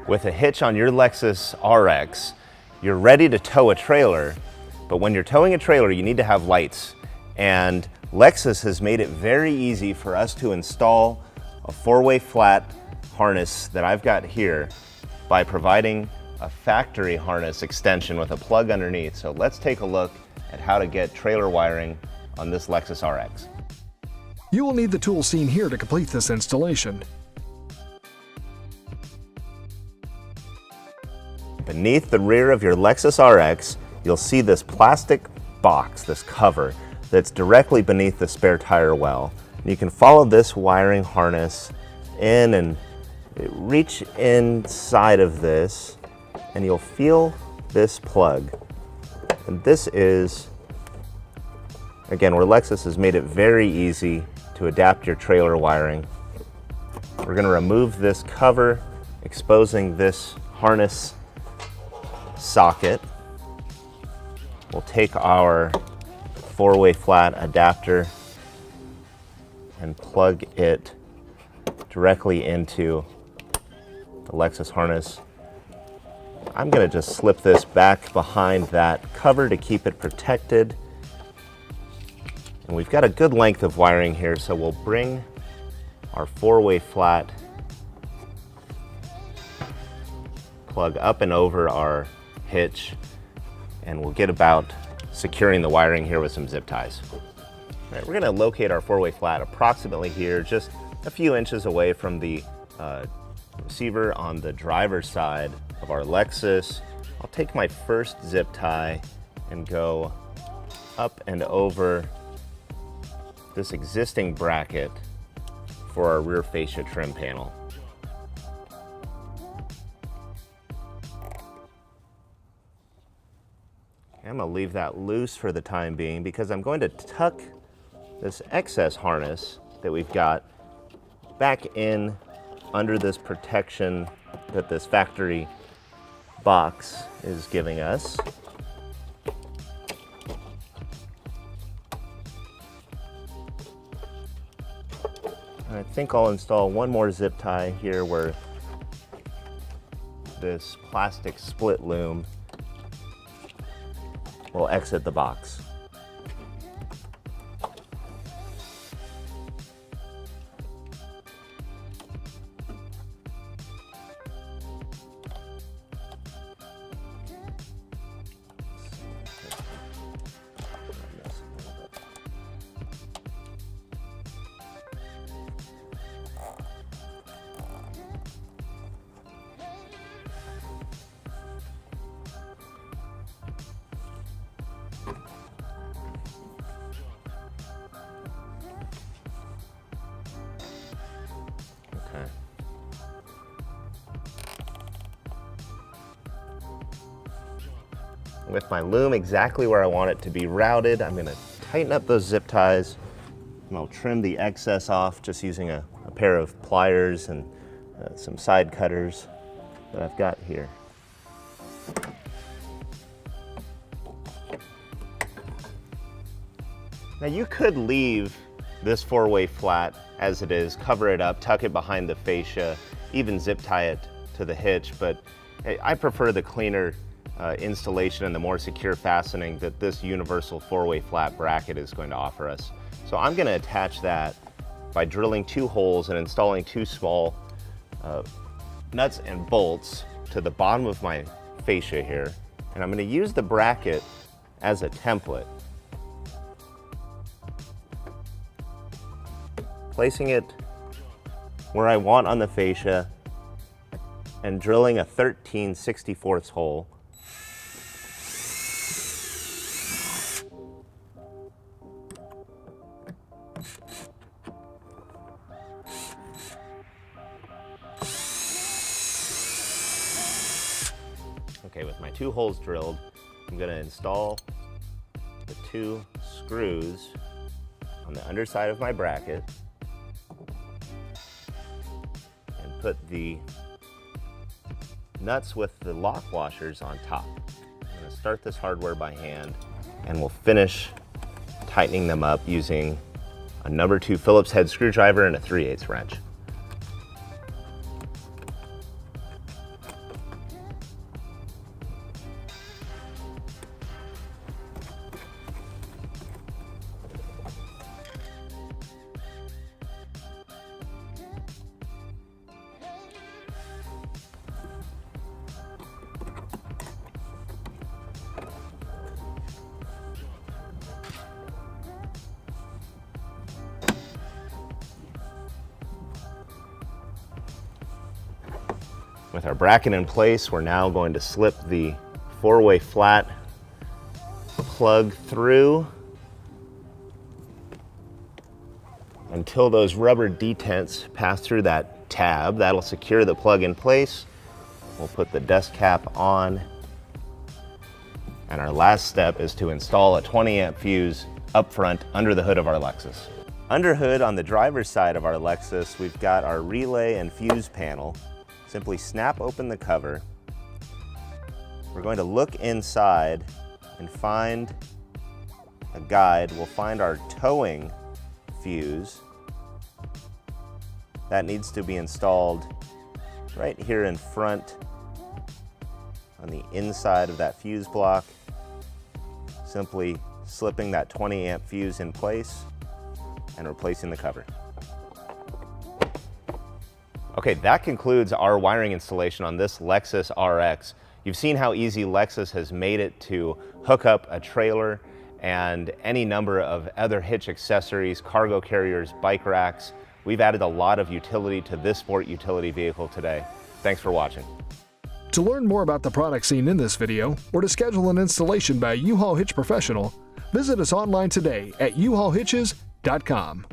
With a hitch on your Lexus RX, you're ready to tow a trailer, but when you're towing a trailer, you need to have lights. And Lexus has made it very easy for us to install a four-way flat harness that I've got here by providing a factory harness extension with a plug underneath. So let's take a look at how to get trailer wiring on this Lexus RX. You will need the tools seen here to complete this installation. Beneath the rear of your Lexus RX, you'll see this plastic box, this cover, that's directly beneath the spare tire well. You can follow this wiring harness in and reach inside of this, and you'll feel this plug. And this is, again, where Lexus has made it very easy to adapt your trailer wiring. We're going to remove this cover, exposing this harness socket. We'll take our four-way flat adapter and plug it directly into the Lexus harness. I'm going to just slip this back behind that cover to keep it protected. And we've got a good length of wiring here, so we'll bring our four-way flat plug up and over our hitch, and we'll get about securing the wiring here with some zip ties. All right, we're going to locate our four-way flat approximately here, just a few inches away from the receiver on the driver's side of our Lexus. I'll take my first zip tie and go up and over this existing bracket for our rear fascia trim panel. I'm going to leave that loose for the time being because I'm going to tuck this excess harness that we've got back in under this protection that this factory box is giving us. And I think I'll install one more zip tie here where this plastic split loom will exit the box. With my loom exactly where I want it to be routed, I'm going to tighten up those zip ties, and I'll trim the excess off just using a pair of pliers and some side cutters that I've got here. Now you could leave this four-way flat as it is, cover it up, tuck it behind the fascia, even zip tie it to the hitch, but I prefer the cleaner installation and the more secure fastening that this universal four-way flat bracket is going to offer us. So I'm going to attach that by drilling 2 holes and installing 2 small nuts and bolts to the bottom of my fascia here. And I'm going to use the bracket as a template, placing it where I want on the fascia and drilling a 13/64 hole. Okay, with my 2 holes drilled, I'm going to install the 2 screws on the underside of my bracket and put the nuts with the lock washers on top. I'm going to start this hardware by hand, and we'll finish tightening them up using a number 2 Phillips head screwdriver, and a 3/8 wrench. With our bracket in place, we're now going to slip the 4-way flat plug through until those rubber detents pass through that tab. That'll secure the plug in place. We'll put the dust cap on. And our last step is to install a 20-amp fuse up front under the hood of our Lexus. Under hood on the driver's side of our Lexus, we've got our relay and fuse panel. Simply snap open the cover. We're going to look inside and find a guide. We'll find our towing fuse. That needs to be installed right here in front on the inside of that fuse block. Simply slipping that 20-amp fuse in place and replacing the cover. Okay, that concludes our wiring installation on this Lexus RX. You've seen how easy Lexus has made it to hook up a trailer and any number of other hitch accessories, cargo carriers, bike racks. We've added a lot of utility to this sport utility vehicle today. Thanks for watching. To learn more about the products seen in this video, or to schedule an installation by U-Haul Hitch Professional, visit us online today at uhaulhitches.com.